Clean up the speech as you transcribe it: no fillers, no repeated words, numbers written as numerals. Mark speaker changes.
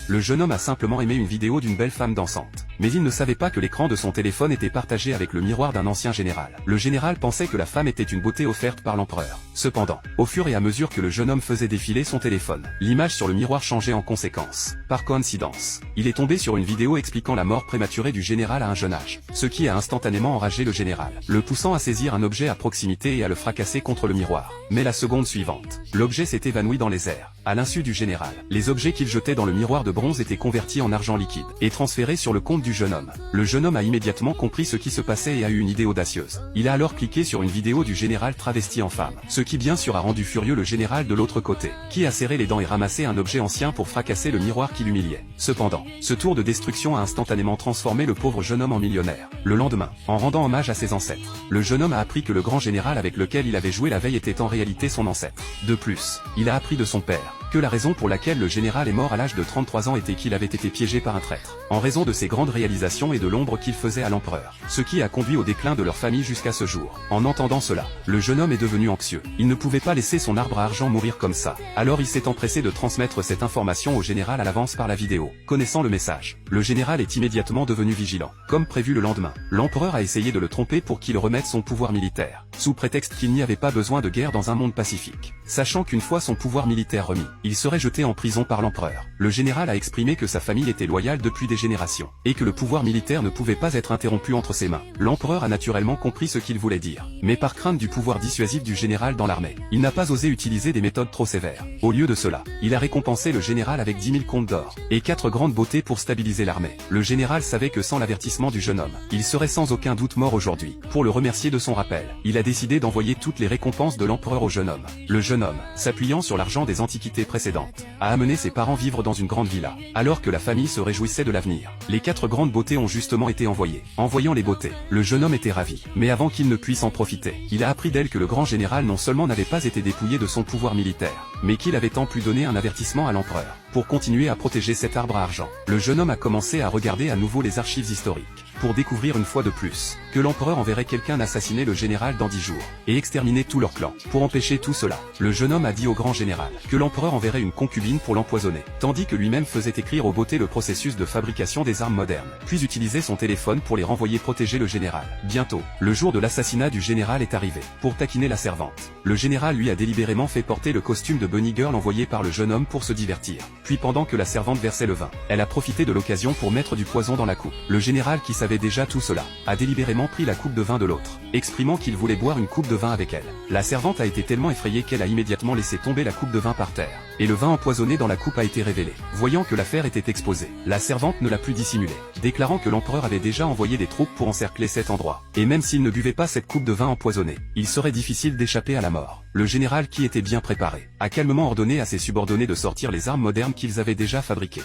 Speaker 1: Le jeune homme a simplement aimé une vidéo d'une belle femme dansante. Mais il ne savait pas que l'écran de son téléphone était partagé avec le miroir d'un ancien général. Le général pensait que la femme était une beauté offerte par l'empereur. Cependant, au fur et à mesure que le jeune homme faisait défiler son téléphone, l'image sur le miroir changeait en conséquence. Par coïncidence, il est tombé sur une vidéo expliquant la mort prématurée du général à un jeune âge, ce qui a instantanément enragé le général, le poussant à saisir un objet à proximité et à le fracasser contre le miroir. Mais la seconde suivante, l'objet s'est évanoui dans les airs. À l'insu du général, les objets qu'il jetait dans le miroir de bronze étaient convertis en argent liquide et transférés sur le compte du jeune homme. Le jeune homme a immédiatement compris ce qui se passait et a eu une idée audacieuse. Il a alors cliqué sur une vidéo du général travesti en femme, ce qui bien sûr a rendu furieux le général de l'autre côté, qui a serré les dents et ramassé un objet ancien pour fracasser le miroir qui l'humiliait. Cependant, ce tour de destruction a instantanément transformé le pauvre jeune homme en millionnaire. Le lendemain, en rendant hommage à ses ancêtres, le jeune homme a appris que le grand général avec lequel il avait joué la veille était en réalité son ancêtre. De plus, il a appris de son père que la raison pour laquelle le général est mort à l'âge de 33 ans était qu'il avait été piégé par un traître, en raison de ses grandes réalisations et de l'ombre qu'il faisait à l'empereur, ce qui a conduit au déclin de leur famille jusqu'à ce jour. En entendant cela, le jeune homme est devenu anxieux. Il ne pouvait pas laisser son arbre à argent mourir comme ça. Alors il s'est empressé de transmettre cette information au général à l'avance par la vidéo. Connaissant le message, le général est immédiatement devenu vigilant. Comme prévu le lendemain, l'empereur a essayé de le tromper pour qu'il remette son pouvoir militaire, sous prétexte qu'il n'y avait pas besoin de guerre dans un monde pacifique. Sachant qu'une fois son pouvoir militaire remis, il serait jeté en prison par l'empereur. Le général a exprimé que sa famille était loyale depuis des générations, et que le pouvoir militaire ne pouvait pas être interrompu entre ses mains. L'empereur a naturellement compris ce qu'il voulait dire, mais par crainte du pouvoir dissuasif du général dans l'armée, il n'a pas osé utiliser des méthodes trop sévères. Au lieu de cela, il a récompensé le général avec 10 000 comptes d'or, et 4 grandes beautés pour stabiliser l'armée. Le général savait que sans l'avertissement du jeune homme, il serait sans aucun doute mort aujourd'hui. Pour le remercier de son rappel, il a décidé d'envoyer toutes les récompenses de l'empereur au jeune homme. Le jeune homme, s'appuyant sur l'argent des antiquités précédentes, a amené ses parents vivre dans une grande villa, alors que la famille se réjouissait de l'avenir. Les 4 grandes beautés ont justement été envoyées. En voyant les beautés, le jeune homme était ravi. Mais avant qu'il ne puisse en profiter, il a appris d'elle que le grand général non seulement n'avait pas été dépouillé de son pouvoir militaire, mais qu'il avait en plus donné un avertissement à l'empereur, pour continuer à protéger cet arbre à argent. Le jeune homme a commencé à regarder à nouveau les archives historiques, pour découvrir une fois de plus, que l'empereur enverrait quelqu'un assassiner le général dans 10 jours, et exterminer tout leur clan. Pour empêcher tout cela, le jeune homme a dit au grand général que l'empereur enverrait une concubine pour l'empoisonner, tandis que lui-même faisait écrire aux beautés le processus de fabrication des armes modernes, puis utilisait son téléphone pour les renvoyer protéger le général. Bientôt, le jour de l'assassinat du général est arrivé. Pour taquiner la servante, le général lui a délibérément fait porter le costume de Bunny Girl envoyé par le jeune homme pour se divertir. Puis pendant que la servante versait le vin, elle a profité de l'occasion pour mettre du poison dans la coupe. Le général, qui savait déjà tout cela, a délibérément pris la coupe de vin de l'autre, exprimant qu'il voulait boire une coupe de vin avec elle. La servante a été tellement effrayée qu'elle a immédiatement laissé tomber la coupe de vin par terre, et le vin empoisonné dans la coupe a été révélé. Voyant que l'affaire était exposée, la servante ne l'a plus dissimulé, déclarant que l'empereur avait déjà envoyé des troupes pour encercler cet endroit, et même s'il ne buvait pas cette coupe de vin empoisonnée, il serait difficile d'échapper à la mort. Le général, qui était bien préparé, a calmement ordonné à ses subordonnés de sortir les armes modernes qu'ils avaient déjà fabriquées.